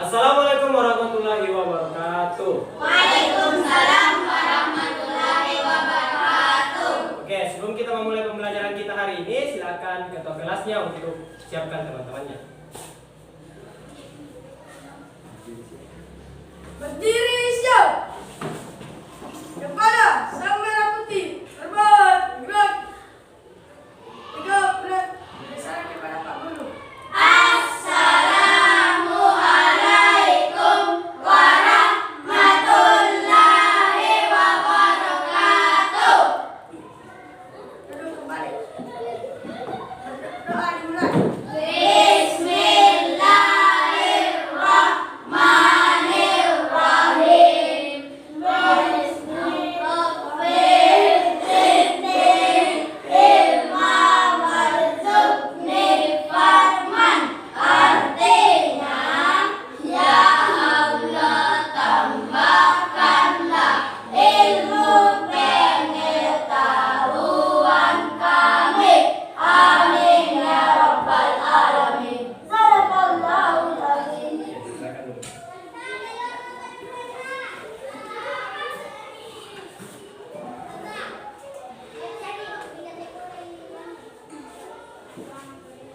Assalamualaikum warahmatullahi wabarakatuh. Waalaikumsalam warahmatullahi wabarakatuh. Oke, sebelum kita memulai pembelajaran kita hari ini, silakan ketua kelasnya untuk siapkan teman-temannya. Berdiri siap. Kepala sang merah putih. Terbat gerak. Tegap berat. Bersarang kepada Pak Guru. Assalamualaikum warahmatullahi wabarakatuh. Duduk kembali. Doa dimulai. Bismillahirrahmanirrahim.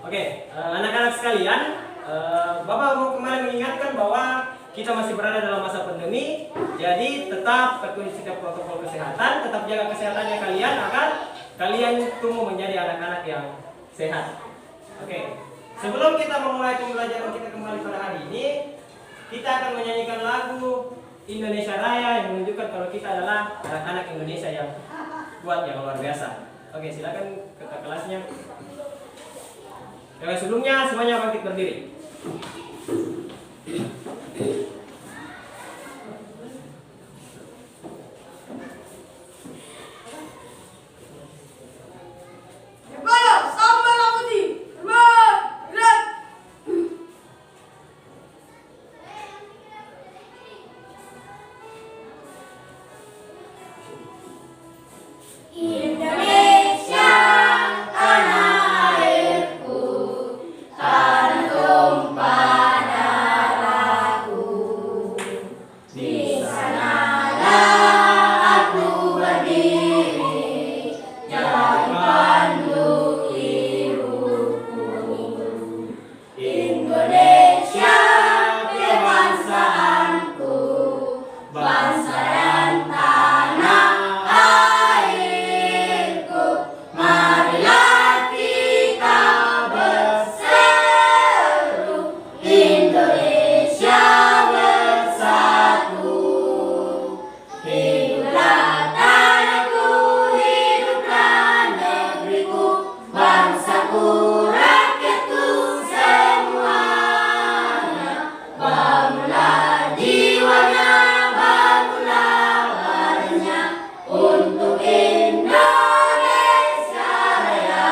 Oke, anak-anak sekalian, Bapak mau kembali mengingatkan bahwa kita masih berada dalam masa pandemi. Jadi tetap patuhi setiap protokol kesehatan, tetap jaga kesehatannya kalian agar kalian tumbuh menjadi anak-anak yang sehat. Oke, sebelum kita memulai pembelajaran kita kembali pada hari ini, kita akan menyanyikan lagu Indonesia Raya yang menunjukkan kalau kita adalah anak-anak Indonesia yang kuat, yang luar biasa. Oke, silakan ketua kelasnya. Yang sebelumnya semuanya bangkit berdiri. Kepala sang merah putih. Terbat gerak. Indonesia tanah airku, tanah tumpah darahku. Di sanalah aku berdiri, jadi pandu hidupku. Indonesia kebangsaanku, bangsa dan tanah airku. Marilah kita berseru, Indonesia bersatu. Hiduplah tanahku, hiduplah negeriku, bangsaku, rakyatku semuanya. Bangunlah jiwanya, bangunlah badannya untuk Indonesia Raya.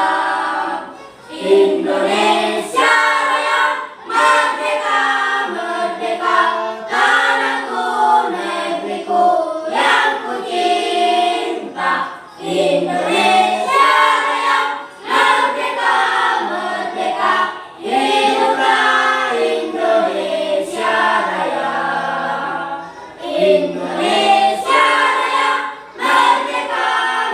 Indonesia Raya, merdeka, merdeka, tanahku, negeriku yang ku cinta. Indonesia Raya, merdeka, merdeka, hiduplah Indonesia Raya. Indonesia Raya, merdeka,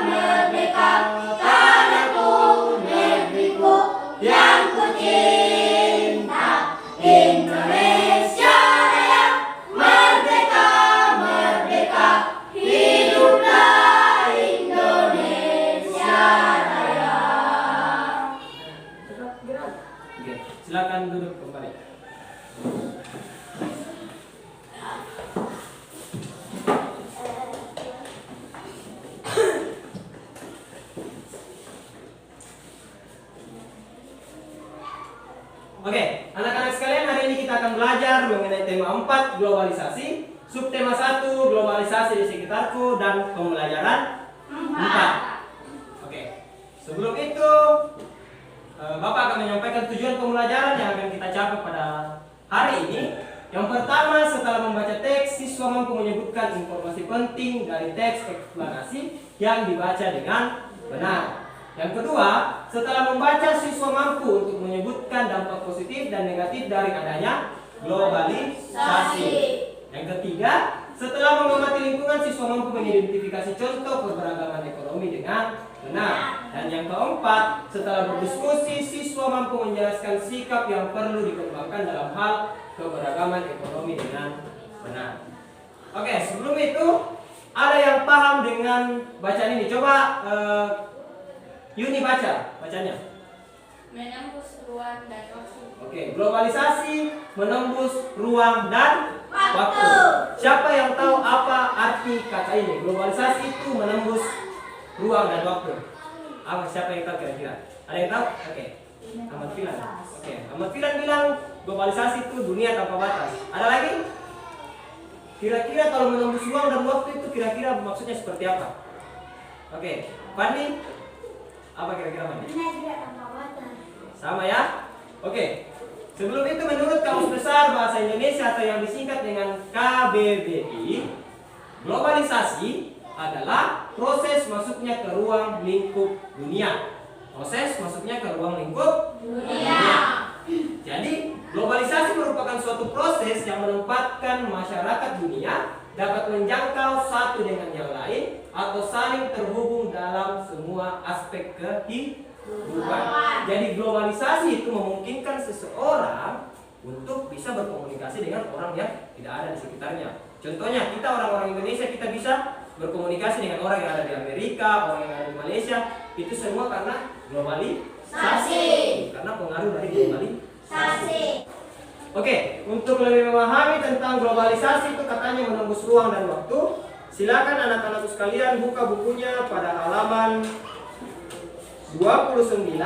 merdeka, tanahku, negeriku yang ku cinta. Indonesia Raya, merdeka, merdeka, hiduplah Indonesia Raya. Oke, silakan duduk kembali. Oke, anak-anak sekalian, hari ini kita akan belajar mengenai tema 4, globalisasi, subtema 1, globalisasi di sekitarku, dan pembelajaran 4. Oke, sebelum itu Bapak akan menyampaikan tujuan pembelajaran yang akan kita capai pada hari ini. Yang pertama, setelah membaca teks, siswa mampu menyebutkan informasi penting dari teks eksplanasi yang dibaca dengan benar. Yang kedua, setelah membaca, siswa mampu untuk menyebutkan dampak positif dan negatif dari adanya globalisasi. Yang ketiga, setelah mengamati lingkungan, siswa mampu mengidentifikasi contoh keberagaman ekonomi dengan benar. Dan yang keempat, setelah berdiskusi, siswa mampu menjelaskan sikap yang perlu dikembangkan dalam hal keberagaman ekonomi dengan benar. Oke, sebelum itu ada yang paham dengan bacaan ini? Coba Yuni baca bacanya. Menembus ruang dan waktu. Oke, globalisasi menembus ruang dan waktu. Siapa yang tahu apa arti kata ini? Globalisasi itu menembus ruang dan waktu. Apa, siapa yang tahu kira-kira? Ada yang tahu? Oke. Ahmad Filan. Oke, Ahmad Filan bilang globalisasi itu dunia tanpa batas. Ada lagi? Kira-kira kalau menembus ruang dan waktu itu kira-kira maksudnya seperti apa? Oke, Fandi? Apa kira-kira Fandi? Dunia tidak tanpa batas. Sama ya? Oke. Sebelum itu menurut Kamus Besar Bahasa Indonesia atau yang disingkat dengan KBBI, globalisasi adalah proses masuknya ke ruang lingkup dunia. Proses masuknya ke ruang lingkup dunia. Jadi, globalisasi merupakan suatu proses yang menempatkan masyarakat dunia dapat menjangkau satu dengan yang lain atau saling terhubung dalam semua aspek kehidupan. Jadi globalisasi itu memungkinkan seseorang untuk bisa berkomunikasi dengan orang yang tidak ada di sekitarnya. Contohnya, kita orang-orang Indonesia kita bisa berkomunikasi dengan orang yang ada di Amerika, orang yang ada di Malaysia. Itu semua karena globalisasi. Karena pengaruh dari globalisasi. Oke, untuk lebih memahami tentang globalisasi itu katanya menembus ruang dan waktu, silakan anak-anakku sekalian buka bukunya pada halaman 29.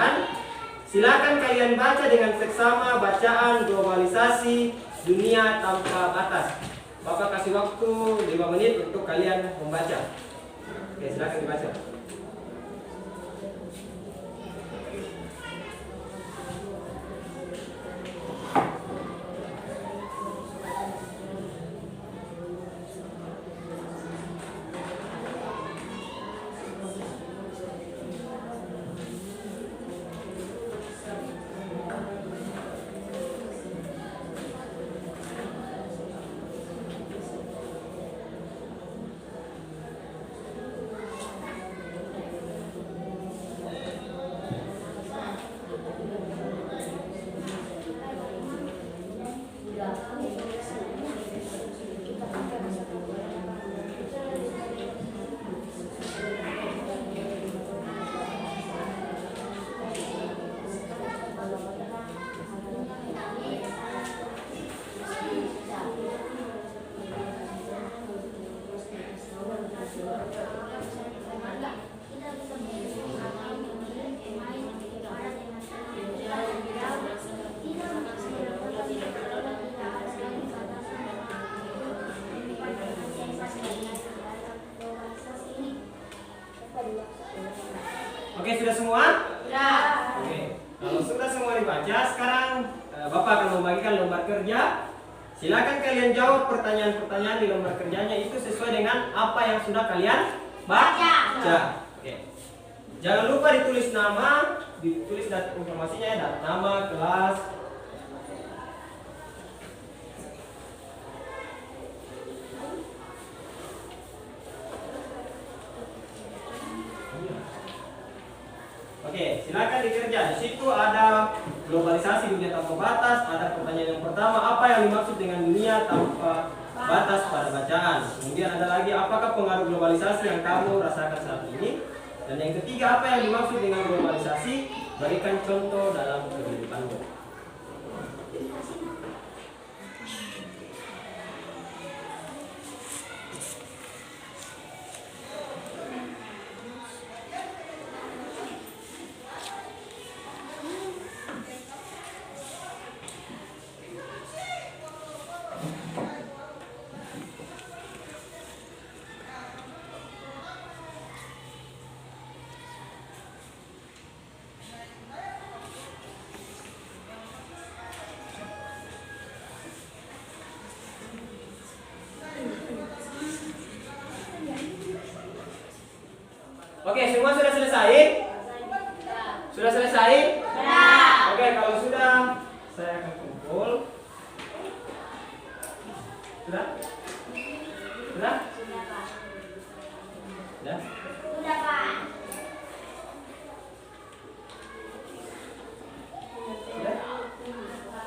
Silakan kalian baca dengan seksama bacaan globalisasi dunia tanpa batas. Bapak kasih waktu 5 menit untuk kalian membaca. Oke, silakan dibaca. Oke, sudah semua? Sudah. Oke, kalau sudah semua dibaca, sekarang Bapak akan membagikan lembar kerja. Silakan kalian jawab pertanyaan-pertanyaan di lembar kerjanya itu sesuai dengan apa yang sudah kalian baca. Oke. Jangan lupa ditulis nama, ditulis data informasinya ya, nama, kelas. Oke, silakan dikerja. Di situ ada globalisasi dunia tanpa batas. Ada pertanyaan yang pertama, apa yang dimaksud dengan dunia tanpa batas pada bacaan. Kemudian ada lagi, apakah pengaruh globalisasi yang kamu rasakan saat ini? Dan yang ketiga, apa yang dimaksud dengan globalisasi? Berikan contoh dalam kehidupanmu. Oke, semua sudah selesai? Sudah selesai? Sudah. Oke, kalau sudah, saya akan kumpul. Sudah? Sudah? Sudah, Pak. Sudah? Sudah, Pak. Sudah? Oh, sudah.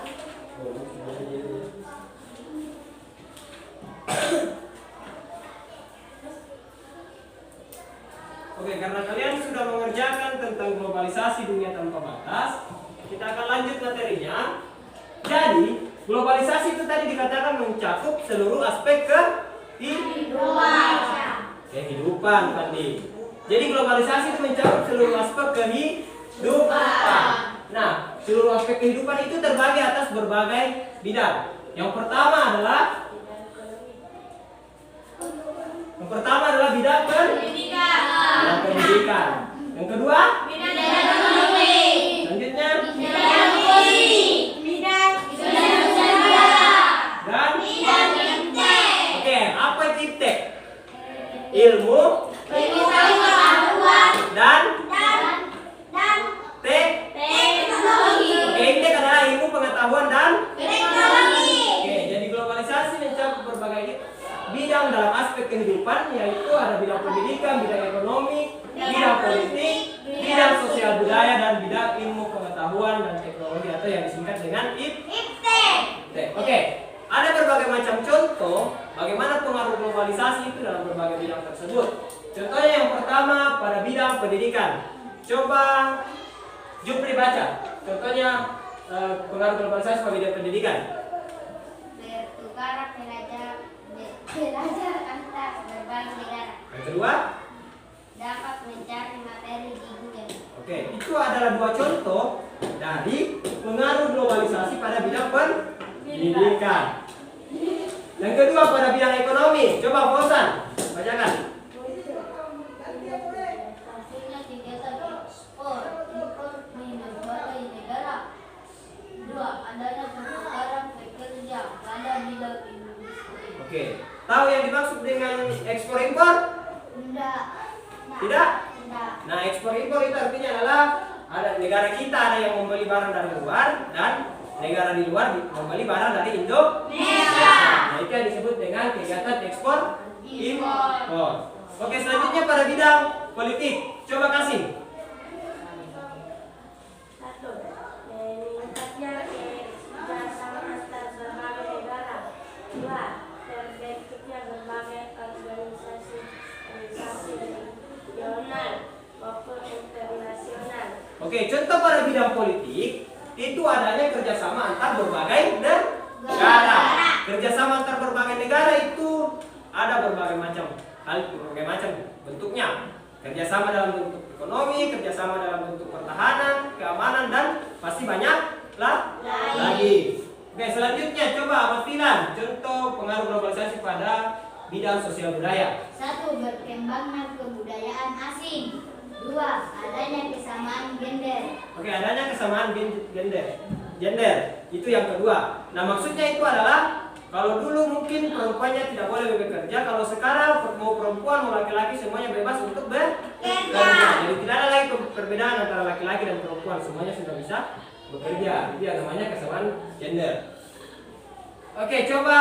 Oke, karena kalian sudah mengerjakan tentang globalisasi dunia tanpa batas, kita akan lanjut materinya. Jadi, globalisasi itu tadi dikatakan mencakup seluruh aspek kehidupan, Pandi. Jadi, globalisasi itu mencakup seluruh aspek kehidupan. Nah, seluruh aspek kehidupan itu terbagi atas berbagai bidang. Yang pertama adalah bidang pendidikan. Yang kedua, selanjutnya dan oke, apa itu iptek? Ilmu dan oke, iptek adalah ilmu pengetahuan dan oke, jadi globalisasi mencakup berbagai bidang dalam aspek kehidupan, yaitu ada bidang pendidikan, bidang ekonomi, bidang politik, bidang sosial budaya, dan bidang ilmu pengetahuan dan teknologi atau yang disingkat dengan iptek. Oke, ada berbagai macam contoh bagaimana pengaruh globalisasi itu dalam berbagai bidang tersebut. Contohnya yang pertama pada bidang pendidikan. Coba Jupri baca. Contohnya pengaruh globalisasi pada bidang pendidikan. Bertukar belajar antar berbagai negara. Yang kedua, Dapat mencari materi di Google. oke, itu adalah dua contoh dari pengaruh globalisasi pada bidang pendidikan. Yang kedua pada bidang ekonomi. Coba Fauzan bacakan. Hasilnya kegiatan ekspor impor berbagai negara. Dua, adanya pertukaran pekerja pada bidang industri. Oke, tahu yang dimaksud dengan ekspor impor? Tidak? Nah, ekspor impor itu artinya adalah ada negara kita ada yang membeli barang dari luar dan negara di luar membeli barang dari Indonesia. Nah, itu yang disebut dengan kegiatan ekspor impor. Oke, selanjutnya pada bidang politik. Coba kasih. Satu, meningkatnya kerjasama antar berbagai negara. Dua, terbentuknya berbagai organisasi regional maupun internasional. Oke, contoh pada bidang politik itu adanya kerjasama antar berbagai negara. Kerjasama antar berbagai negara itu ada berbagai macam hal, berbagai macam bentuknya. Kerjasama dalam bentuk ekonomi, kerjasama dalam bentuk pertahanan, keamanan, dan pasti banyak lagi. Oke, selanjutnya coba Mas Filan, contoh pengaruh globalisasi pada bidang sosial budaya. Satu, berkembangnya kebudayaan asing. Dua, adanya kesamaan gender. Oke, adanya kesamaan gender. Itu yang kedua. Nah, maksudnya itu adalah kalau dulu mungkin perempuannya tidak boleh bekerja, kalau sekarang mau perempuan mau laki-laki semuanya bebas untuk bekerja. Jadi tidak ada lagi perbedaan antara laki-laki dan perempuan, semuanya sudah bisa bekerja. Itu yang namanya kesamaan gender. Oke, coba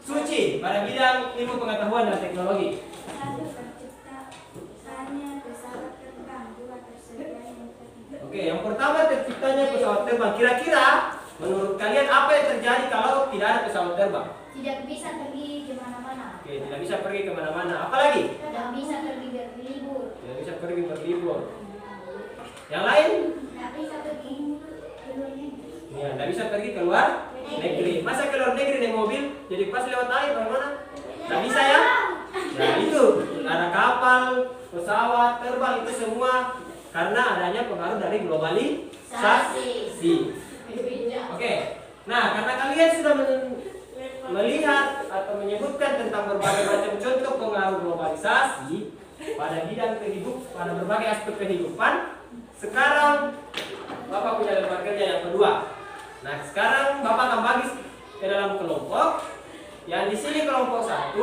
Suci pada bidang ilmu pengetahuan dan teknologi. Satu, terciptanya pesawat terbang. Dua, tersedianya internet. Oke, yang pertama terciptanya pesawat terbang. Kira-kira menurut kalian apa yang terjadi kalau tidak ada pesawat terbang? Tidak bisa pergi kemana-mana. Oke, tidak bisa pergi kemana-mana. Apalagi? Tidak bisa pergi berlibur. Tidak bisa pergi berlibur. Yang lain? Tidak bisa pergi ke luar negeri. Ya, tidak bisa pergi ke luar negeri. Masa ke luar negeri naik mobil? Jadi pas lewat air bagaimana? Tidak bisa ya? Nah itu ada kapal, pesawat terbang itu semua karena adanya pengaruh dari globalisasi. Oke, nah karena kalian sudah melihat atau menyebutkan tentang berbagai macam contoh pengaruh globalisasi pada bidang kehidupan, pada berbagai aspek kehidupan, sekarang Bapak punya lembar kerja yang kedua. Nah sekarang Bapak akan bagi ke dalam kelompok. Yang di sini kelompok 1,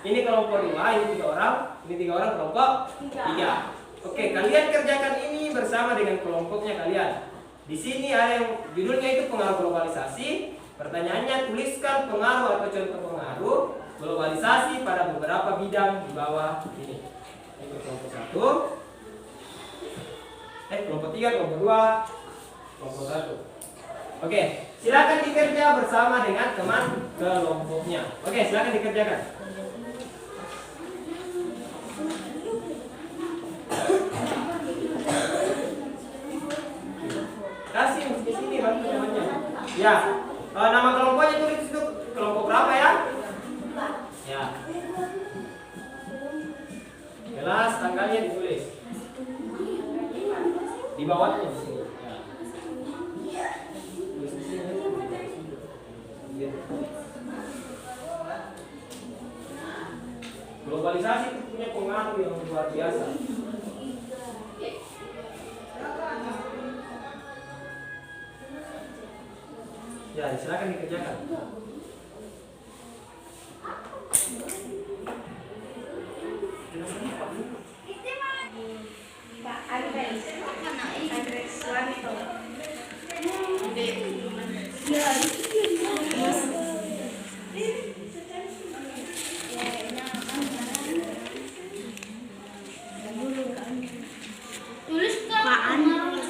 ini kelompok 2, ini 3 orang, ini 3 orang kelompok 3. Oke, kalian kerjakan ini bersama dengan kelompoknya kalian. Di sini ada yang judulnya itu pengaruh globalisasi Pertanyaannya, tuliskan pengaruh atau contoh pengaruh globalisasi pada beberapa bidang di bawah ini. Itu kelompok 1, kelompok 3, kelompok 2, kelompok 1. Oke, silakan dikerja bersama dengan teman kelompoknya. Oke, silakan dikerjakan. Kasih di sini bantu temannya. Ya, nama kelompoknya tulis di situ. Kelompok berapa ya? Ya. Kelas tanggalnya ditulis di bawahnya di sini. Ya. Tulis di sini. Globalisasi itu punya pengaruh yang luar biasa. Ya, silakan dikerjakan. Pak Andres. Andres Suwanto. Tuliskan Pak Andres.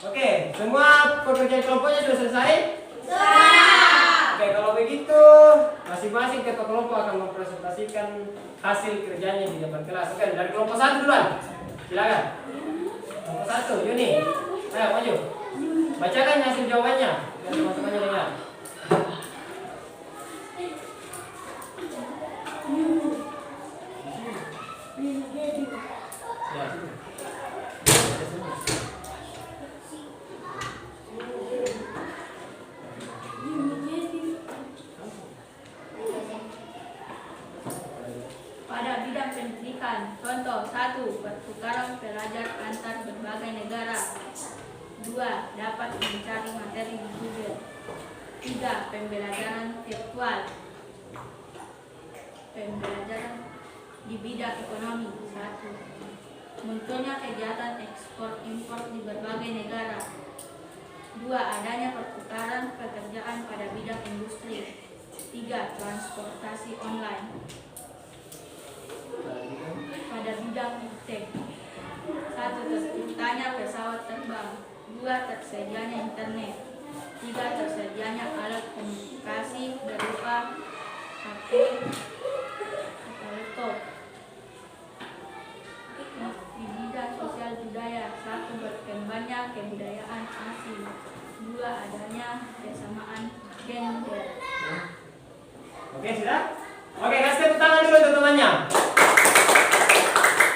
Oke, semua pekerjaan kelompoknya sudah selesai? Oke, kalau begitu masing-masing ketua kelompok akan mempresentasikan hasil kerjanya di depan kelas. Oke, dari kelompok 1 duluan. Silakan. Kelompok 1, Yuni. Ayo maju. Bacakan hasil jawabannya biar teman-temannya dengar. Ya. Pada bidang pendidikan, contoh 1. Pertukaran pelajar antar berbagai negara. 2. Dapat mencari materi di Google. 3. Pembelajaran virtual. Pembelajaran di bidang ekonomi. 1. Munculnya kegiatan ekspor impor di berbagai negara. 2. Adanya pertukaran pekerjaan pada bidang industri. 3. Transportasi online. Pada bidang iptek. 1. Terciptanya pesawat terbang. 2. Tersedianya internet. 3. Tersedianya alat komunikasi berupa HP atau laptop. Di bidang sosial budaya. 1. Berkembangnya kebudayaan asing. 2. Adanya kesamaan gender. Oke, sudah? Oke, kasih tepuk tangan dulu untuk temannya.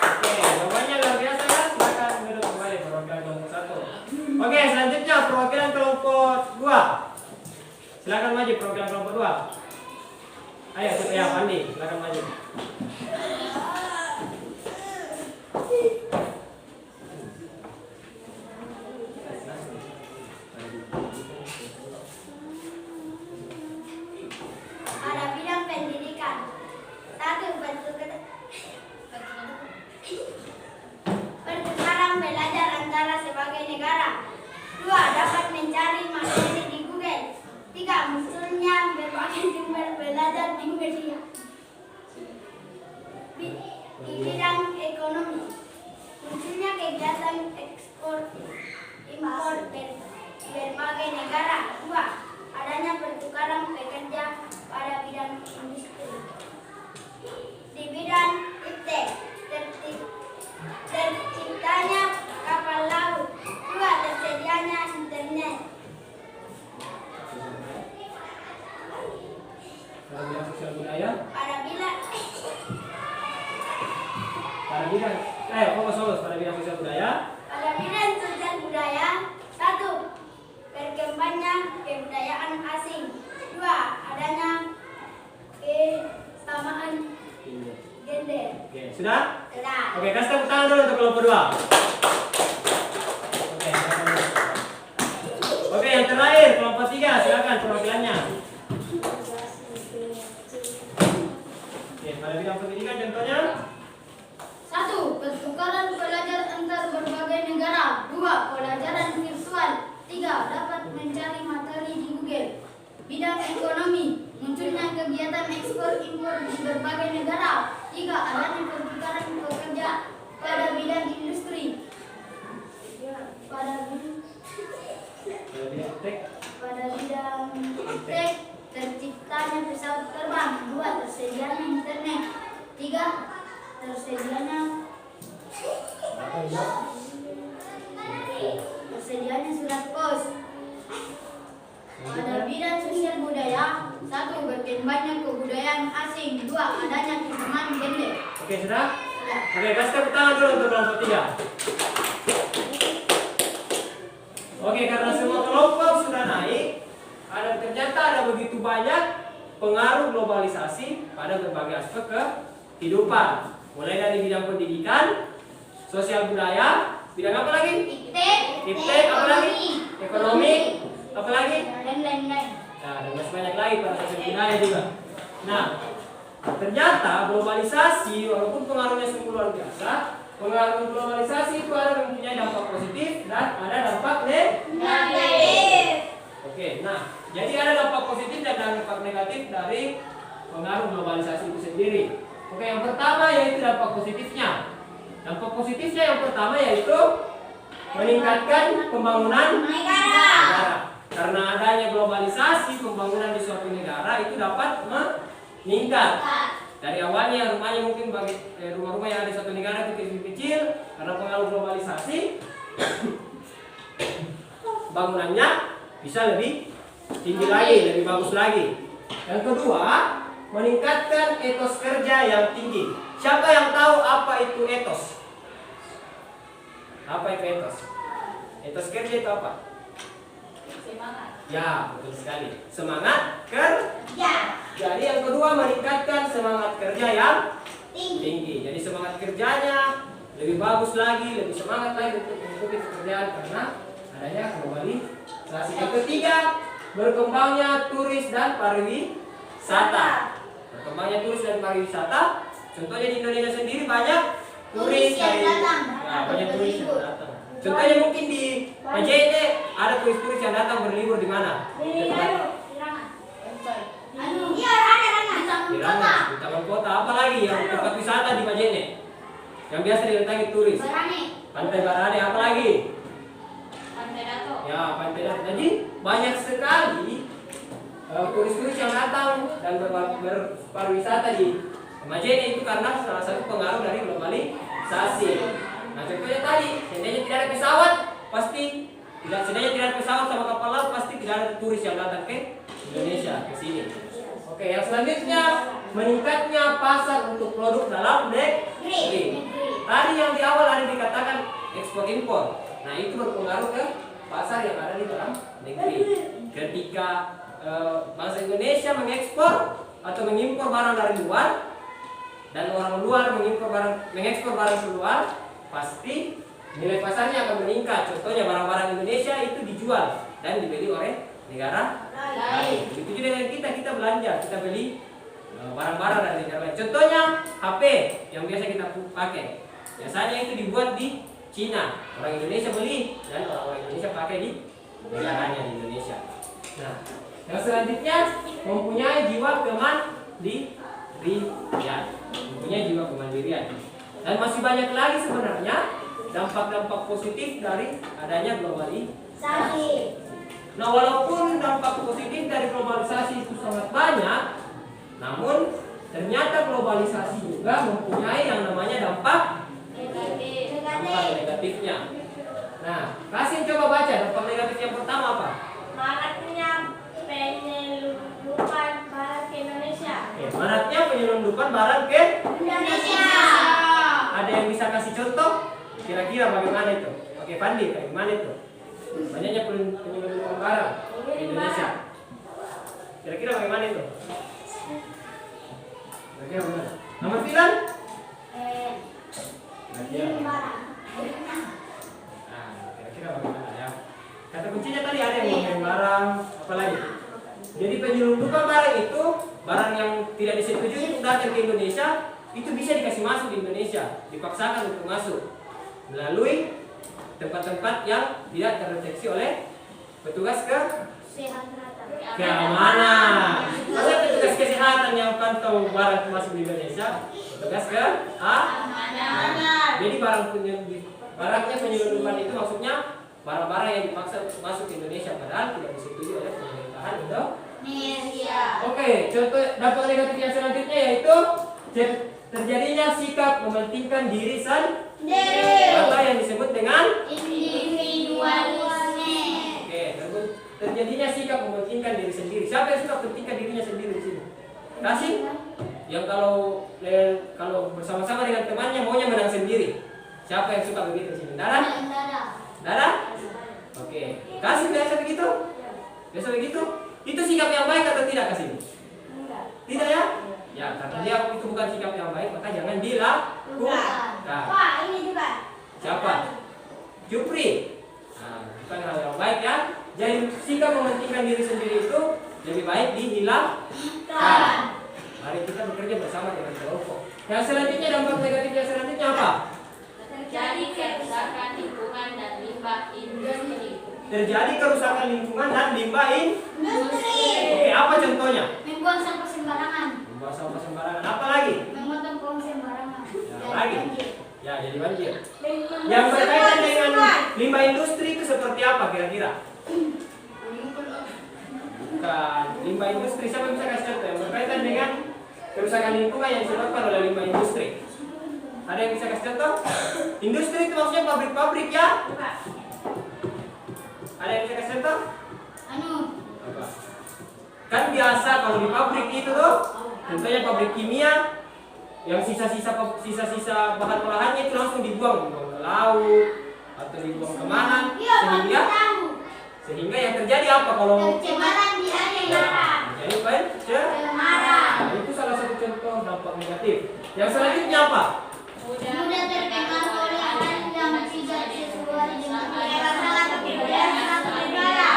Oke, jawabannya luar biasa kan? Silakan duduk kembali perwakilan kelompok 1. Oke, selanjutnya perwakilan kelompok 2. Silakan maju perwakilan kelompok 2. Ayo, ya Pandi, silakan maju. Pada bidang pendidikan. 1. Pertukaran belajar antara sebagai negara. 2. Dapat mencari materi di Google. 3. Munculnya berbagai sumber belajar di media. Di bidang ekonomi. Munculnya kegiatan ekspor impor berbagai negara. 2. Adanya pertukaran pekerja pada bidang industri. Di bidang iptek, terciptanya kapal laut. 2. Tersedianya internet. Pada bidang sosial budaya. Pada bidang sosial budaya. Pada bidang sosial budaya. 1. Berkembangnya kebudayaan asing. 2. Adanya kesamaan gender. Oke, sudah? Sudah. Oke, kasih tepuk tangan dulu untuk kelompok 2. Oke. Oke, yang terakhir kelompok 3, silakan perwakilannya. Oke, pada bidang pendidikan contohnya 1. Pertukaran pelajar antar berbagai negara. 2. Pelajaran virtual. 3. Dapat mencari materi di Google. Bidang ekonomi. Munculnya kegiatan ekspor impor di berbagai negara. 3. Adanya pertukaran pekerja pada bidang industri. Pada bidang tek terciptanya pesawat terbang. 2. Tersedianya internet. 3. Tersedianya surat pos. Pada bidang sosial budaya. 1. Berkembangnya kebudayaan asing. 2. Adanya kesamaan gender. Oke, sudah? Oke, kasih tepuk tangan dulu untuk kelompok 3. Oke, karena semua kelompok sudah naik, ternyata ada begitu banyak pengaruh globalisasi pada berbagai aspek kehidupan. Mulai dari bidang pendidikan, sosial budaya, bidang apa lagi? Iptek, apa lagi? Ekonomi, apa lagi? Dan lain-lain. Nah, dan masih banyak lagi pada sosial budaya juga. Nah, ternyata globalisasi walaupun pengaruhnya sungguh luar biasa, pengaruh globalisasi itu ada mempunyai dampak positif dan ada dampak Negatif. Oke, nah, jadi ada dampak positif dan dampak negatif dari pengaruh globalisasi itu sendiri. Oke, yang pertama yaitu dampak positifnya. Dampak positifnya yang pertama yaitu meningkatkan pembangunan negara. Karena adanya globalisasi, pembangunan di suatu negara itu dapat meningkat. Dari awalnya rumahnya mungkin bagi rumah-rumah yang ada di suatu negara itu kecil-kecil, karena pengaruh globalisasi bangunannya bisa lebih tinggi lagi, lebih bagus lagi. Yang kedua, meningkatkan etos kerja yang tinggi. Siapa yang tahu apa itu etos? Apa itu etos? Etos kerja itu apa? Semangat. Ya, betul sekali. Semangat kerja. Ya. Jadi yang kedua meningkatkan semangat kerja yang Tinggi. tinggi. Jadi semangat kerjanya lebih bagus lagi, lebih semangat lagi untuk mengikuti pekerjaan karena adanya globalisasi. Yang ketiga, berkembangnya turis dan pariwisata. Berkembangnya turis dan pariwisata. Contohnya di Indonesia sendiri banyak turis yang datang. Ya, banyak turis yang datang. Contohnya mungkin di Majene ada turis-turis yang datang berlibur di mana? Iya, ada Di Rangas, di Taman Kota. Apalagi yang tempat wisata di Majene yang biasa didatangi turis? Pantai Barane, apalagi? Pantai Dato. Ya, Pantai Dato. Jadi banyak sekali turis-turis yang datang dan berpariwisata di Majene itu karena salah satu pengaruh dari globalisasi. Nah, contohnya tadi, seandainya tidak ada pesawat, pasti seandainya tidak ada pesawat sama kapal laut, pasti tidak ada turis yang datang ke Indonesia, ke sini. Oke, yang selanjutnya meningkatnya pasar untuk produk dalam negeri. Tadi yang di awal ada dikatakan ekspor impor. Nah, itu berpengaruh ke pasar yang ada di dalam negeri. Ketika bangsa Indonesia mengekspor atau mengimpor barang dari luar dan orang luar mengekspor barang keluar, pasti nilai pasarnya akan meningkat. Contohnya barang-barang Indonesia itu dijual dan dibeli oleh negara lain. Begitu juga dengan kita belanja, kita beli barang-barang dari negara lain. Contohnya HP yang biasa kita pakai, biasanya itu dibuat di Cina. Orang Indonesia beli dan orang Indonesia pakai di negaranya di Indonesia. Nah, yang selanjutnya mempunyai jiwa kemandirian, mempunyai jiwa kemandirian. Dan masih banyak lagi sebenarnya dampak-dampak positif dari adanya globalisasi. Nah, walaupun dampak positif dari globalisasi itu sangat banyak, namun ternyata globalisasi juga mempunyai yang namanya dampak negatifnya. Nah, kasih coba baca dampak negatif yang pertama apa? Maraknya penyelundupan barang ke Indonesia. Maraknya penyelundupan barang ke Indonesia. Ada yang bisa kasih contoh? Kira-kira bagaimana itu? Oke, Pandi, bagaimana itu? Banyaknya penyelundupan barang di Indonesia. Kira-kira bagaimana itu? Kira-kira bagaimana? Nomor 9? barang yang tidak disetujui untuk datang ke Indonesia itu bisa dikasih masuk di Indonesia, dipaksakan untuk masuk melalui tempat-tempat yang tidak terdeteksi oleh petugas keamanan. Masa petugas kesehatan yang pantau barang masuk di Indonesia, petugas keamanan. Jadi barangnya penyelundupan itu maksudnya barang-barang yang dipaksa masuk ke Indonesia padahal tidak disetujui oleh pemerintahan Indonesia. Oke, contoh dampak negatif yang selanjutnya yaitu terjadinya sikap mementingkan diri sendiri atau yang disebut dengan Individualisme. Oke, terjadinya sikap mementingkan diri sendiri. Siapa yang suka mementingkan dirinya sendiri di sini? Kasih? Yang kalau bersama-sama dengan temannya maunya menang sendiri. Siapa yang suka begitu di sini? Dara? Dara? Oke. Kasih biasa begitu? Biasa begitu? Itu sikap yang baik atau tidak kasih? Tidak ya? Ya, karena dia itu bukan sikap yang baik, maka jangan dilakukan. Nah, Wah, ini juga. siapa? Jupri. Nah, bukan hal yang baik ya. Jadi sikap mementingkan diri sendiri itu lebih baik dihilangkan. Mari kita bekerja bersama dengan kelompok. Yang selanjutnya dampak negatif yang selanjutnya apa? Terjadi kerusakan lingkungan dan limbah industri. Terjadi kerusakan lingkungan dan limbah Industri. Oke, apa contohnya? Membuang sampah sembarangan. Membuang sampah sembarangan. Apa lagi? Memotong pohon sembarangan. Ya, lagi. Ya, jadi banjir. Yang berkaitan dengan limbah industri itu seperti apa kira-kira? Bukan limbah industri. Siapa bisa kasih contoh yang berkaitan dengan kerusakan lingkungan yang disebabkan oleh limbah industri? Ada yang bisa kasih contoh? Industri itu maksudnya pabrik-pabrik ya? Ada yang bisa kasih contoh? Apa? Kan biasa kalau di pabrik itu tuh, contohnya pabrik kimia, yang sisa-sisa bahan olahannya itu langsung dibuang ke laut atau dibuang kemana, sehingga yang terjadi apa kalau Pencemaran di darat. jadi pencemaran. Itu salah satu contoh dampak negatif. Yang selanjutnya apa? Mudah terpengaruh oleh hal yang tidak sesuai dengan kebiasaan satu negara.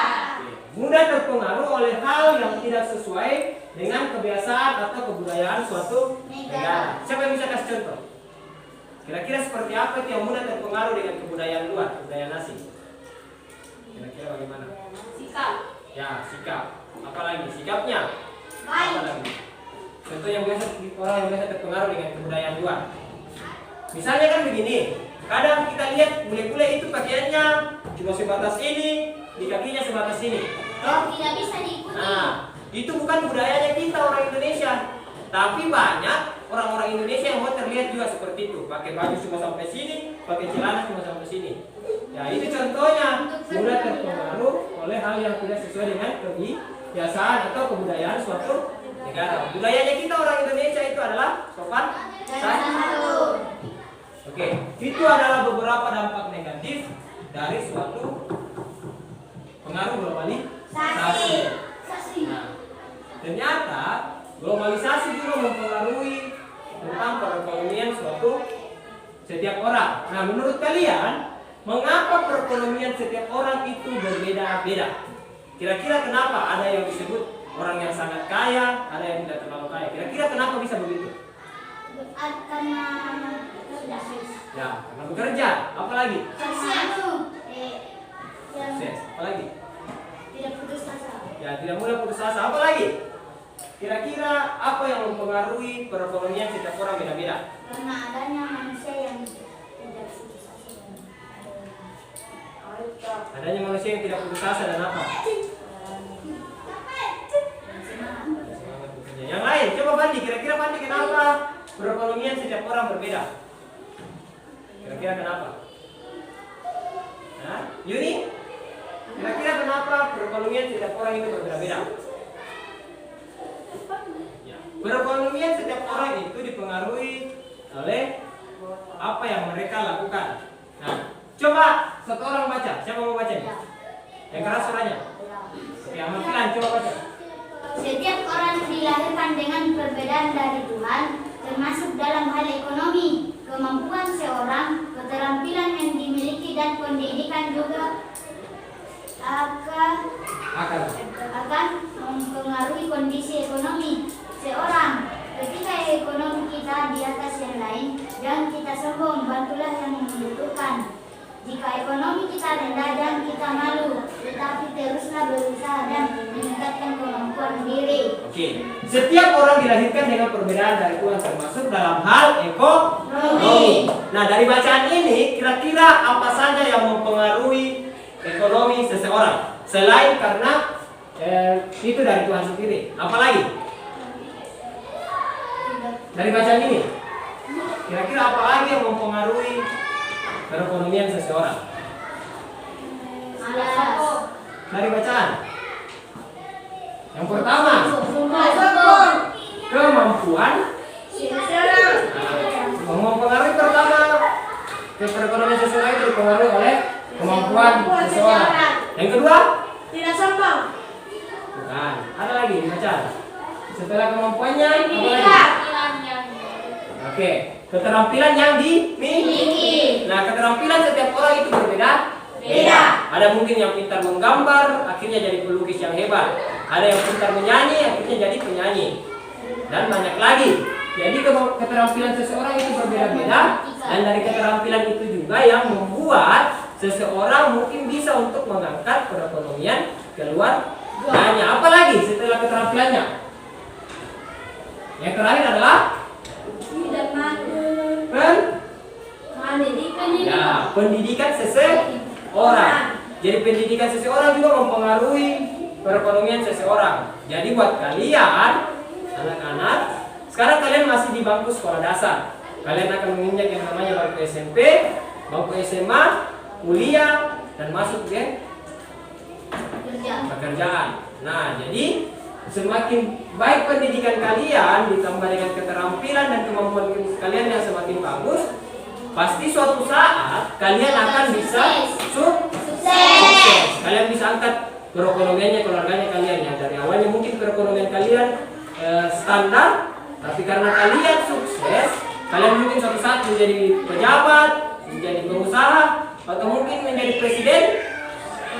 Mudah terpengaruh oleh hal yang tidak sesuai dengan kebiasaan atau kebudayaan suatu negara. Siapa yang bisa kasih contoh? Kira-kira seperti apa itu yang mudah terpengaruh dengan kebudayaan luar, kebudayaan asing? Kira-kira bagaimana? Sikap. Ya, sikap. Apalagi sikapnya? Baik. Apalagi? Contoh yang biasa orang yang biasa terpengaruh dengan kebudayaan luar. Misalnya kan begini, kadang kita lihat bule-bule itu pakaiannya cuma sebatas ini, di kakinya sebatas ini. Toh? Tidak bisa diikuti. Nah, itu bukan budayanya kita orang Indonesia. Tapi banyak orang-orang Indonesia yang mau terlihat juga seperti itu, pakai baju cuma sampai sini, pakai celana cuma sampai sini. Ya, itu contohnya mudah terpengaruh oleh hal yang tidak sesuai dengan kebiasaan atau kebudayaan suatu negara. Budayanya kita orang Indonesia itu adalah sopan santun. Oke, itu adalah beberapa dampak negatif dari suatu pengaruh globalisasi. Nah, ternyata globalisasi juga mempengaruhi tentang perekonomian setiap orang. Nah, menurut kalian, mengapa perekonomian setiap orang itu berbeda-beda? Kira-kira kenapa ada yang disebut orang yang sangat kaya, ada yang tidak terlalu kaya? Kira-kira kenapa bisa begitu? Karena Ya, karena bekerja. Apalagi? Sukses. Apalagi? tidak putus asa. Ya, tidak mudah putus asa. Apalagi? Kira-kira apa yang mempengaruhi perekonomian setiap orang beda-beda? Karena adanya manusia yang tidak putus asa. Adanya manusia yang tidak putus asa dan apa? Semangat bekerja. Yang lain, coba Pandi. Kira-kira Pandi kenapa perekonomian setiap orang berbeda? Kira-kira kenapa? Nah, Yuni? Kira-kira kenapa perekonomian setiap orang itu berbeda-beda? Ya. Perekonomian setiap orang itu dipengaruhi oleh apa yang mereka lakukan. Nah, coba satu orang baca. Siapa mau baca? Yang keras suaranya. Oke, Amatilan, coba baca. Setiap orang dilahirkan dengan perbedaan dari Tuhan, termasuk dalam hal ekonomi, kemampuan seorang, keterampilan yang dimiliki dan pendidikan juga akan mempengaruhi kondisi ekonomi kadang kita malu, tetapi teruslah berusaha dan meningkatkan kemampuan diri. Oke, setiap orang dilahirkan dengan perbedaan dari Tuhan termasuk dalam hal ekonomi. Nah, dari bacaan ini kira-kira apa saja yang mempengaruhi ekonomi seseorang selain karena itu dari Tuhan sendiri? Apalagi dari bacaan ini kira-kira apa lagi yang mempengaruhi perekonomian seseorang? Dari bacaan yang pertama, kemampuan. Mempengaruhi pertama ke perekonomian seseorang itu dipengaruhi oleh kemampuan seseorang. Yang kedua, Tidak sombong. bukan. Ada lagi bacaan. Setelah kemampuannya, apa lagi? Keterampilan yang Oke, keterampilan yang dimiliki. Nah, keterampilan setiap orang itu berbeda. Beda. Ada mungkin yang pintar menggambar, akhirnya jadi pelukis yang hebat. Ada yang pintar menyanyi, akhirnya jadi penyanyi. Dan banyak lagi. Jadi keterampilan seseorang itu berbeda-beda. Dan dari keterampilan itu juga yang membuat seseorang mungkin bisa untuk mengangkat perekonomian keluarganya. Apalagi setelah keterampilannya? Yang terakhir adalah Tidak malu. pendidikan seseorang. Jadi pendidikan seseorang juga mempengaruhi perekonomian seseorang. Jadi buat kalian anak-anak, sekarang kalian masih di bangku sekolah dasar. Kalian akan menginjak yang namanya bangku SMP, bangku SMA, kuliah, dan masuk ke pekerjaan. Nah, jadi semakin baik pendidikan kalian ditambah dengan keterampilan dan kemampuan kalian yang semakin bagus, pasti suatu saat kalian akan bisa sukses. Kalian bisa angkat perekonomiannya keluarganya kalian yang dari awalnya mungkin perekonomian kalian standar, tapi karena kalian sukses, kalian mungkin suatu saat menjadi pejabat, menjadi pengusaha, atau mungkin menjadi presiden.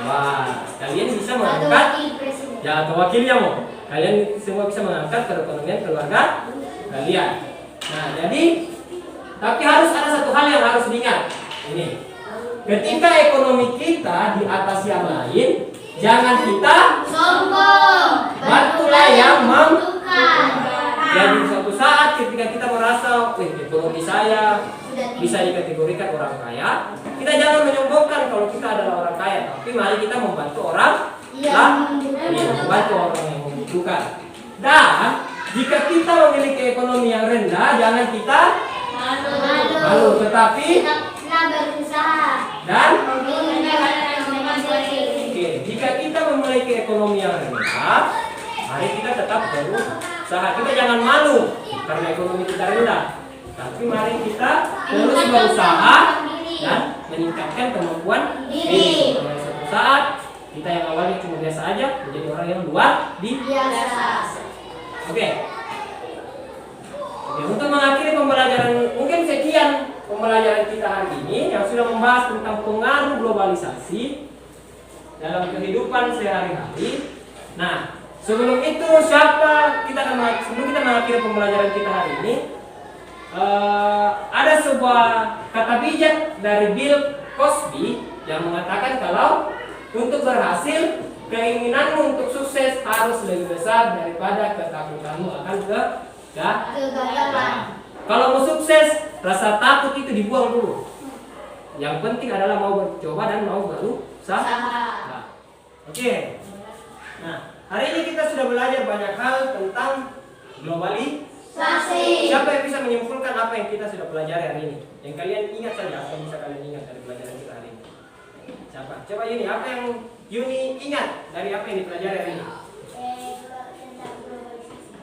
Wah, kalian bisa mengangkat ya atau wakilnya mau. Kalian semua bisa mengangkat perekonomian keluarga kalian. Nah, jadi tapi harus ada satu hal yang harus diingat. Ini. Ketika ekonomi kita di atas yang lain, jangan kita sombong, bantulah yang membutuhkan. Jadi suatu saat ketika kita merasa, ekonomi saya bisa dikategorikan orang kaya, kita jangan menyombongkan kalau kita adalah orang kaya, tapi mari kita membantu orang membantu orang yang membutuhkan. Dan jika kita memiliki ekonomi yang rendah, jangan kita malu, tetapi berusaha dan Oke. jika kita memiliki ekonomi yang rendah, mari kita tetap berusaha. Kita jangan malu karena ekonomi kita rendah, tapi mari kita terus berusaha dan meningkatkan kemampuan diri. Supaya suatu saat kita yang awalnya cuma biasa aja menjadi orang yang luar biasa. Oke, untuk mengakhiri pembelajaran, mungkin sekian pembelajaran kita hari ini yang sudah membahas tentang pengaruh globalisasi dalam kehidupan sehari-hari. Nah, sebelum itu sebelum kita mengakhiri pembelajaran kita hari ini, ada sebuah kata bijak dari Bill Cosby yang mengatakan kalau untuk berhasil, keinginanmu untuk sukses harus lebih besar daripada ketakutanmu akan kegagalan. Kalau mau sukses, rasa takut itu dibuang dulu. Yang penting adalah mau mencoba dan mau berusaha. Nah, Oke. Nah, hari ini kita sudah belajar banyak hal tentang globalisasi. Siapa yang bisa menyimpulkan apa yang kita sudah pelajari hari ini? Yang kalian ingat saja, apa yang bisa kalian ingat dari pelajaran kita hari ini? Siapa? Coba Yuni, apa yang Yuni ingat dari apa yang dipelajari hari ini?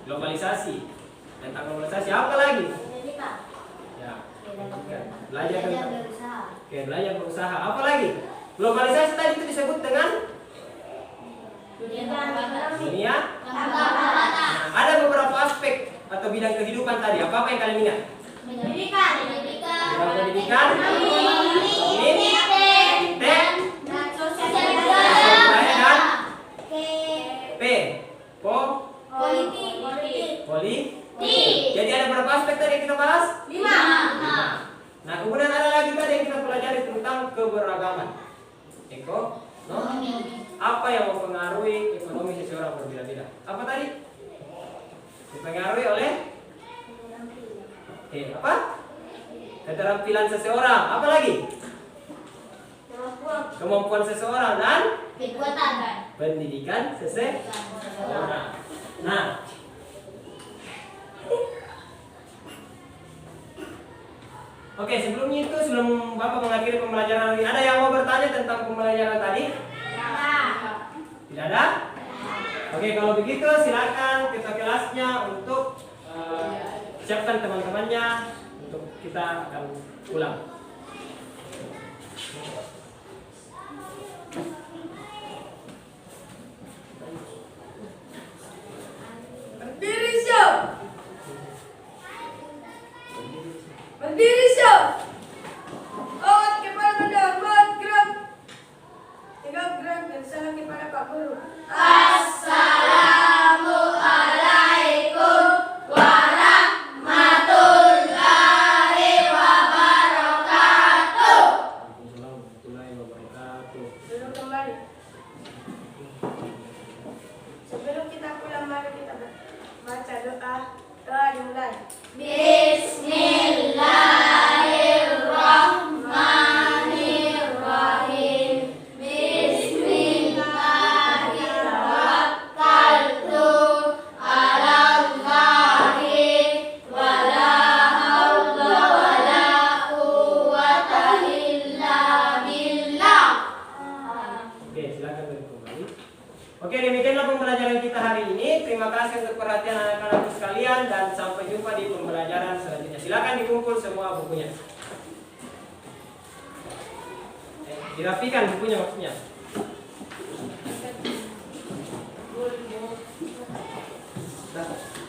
Globalisasi. Tentang globalisasi apa lagi? Ya. Belajar tentang belajar berusaha. Apa lagi? Globalisasi tadi itu disebut dengan dunia. Nah, ada beberapa aspek atau bidang kehidupan tadi. Apa yang kalian ingat? Pendidikan, Bidang pendidikan, politik. Jadi ada berapa aspek tadi yang kita bahas? 5. Nah, kemudian ada lagi tadi yang kita pelajari tentang keberagaman. Ekonomi. Apa yang mempengaruhi ekonomi seseorang berbeda-beda? Apa tadi? Dipengaruhi oleh apa? Keterampilan seseorang. Apa lagi? Kemampuan seseorang dan Kekuatan. pendidikan seseorang. Nah, oke, sebelum Bapak mengakhiri pembelajaran ini, ada yang mau bertanya tentang pembelajaran tadi? Tidak ada? Oke, kalau begitu silakan ketua kelasnya untuk siapkan teman-temannya untuk kita akan pulang. Berdiri siap. Berdiri siap. Awat kepala mendapat gerak. Tegak gerak dan salam kepada Pak Guru. Assalamualaikum warahmatullahi wabarakatuh. Warahmatullahi wabarakatuh. Duduk kembali. Sebelum kita pulang, mari kita baca doa. Doa dimulai. Bismillahirrahmanirrahim. Bismillahirrahmanirrahim. Alallahi wala haula wala quwwata illa billah. Oke, silakan kembali. Oke, demikianlah pembelajaran kita hari ini. Terima kasih untuk perhatian anak-anakku sekalian dan sampai jumpa di pembelajaran selanjutnya. Silakan dikumpul semua bukunya. Dirapikan bukunya maksudnya. Dah.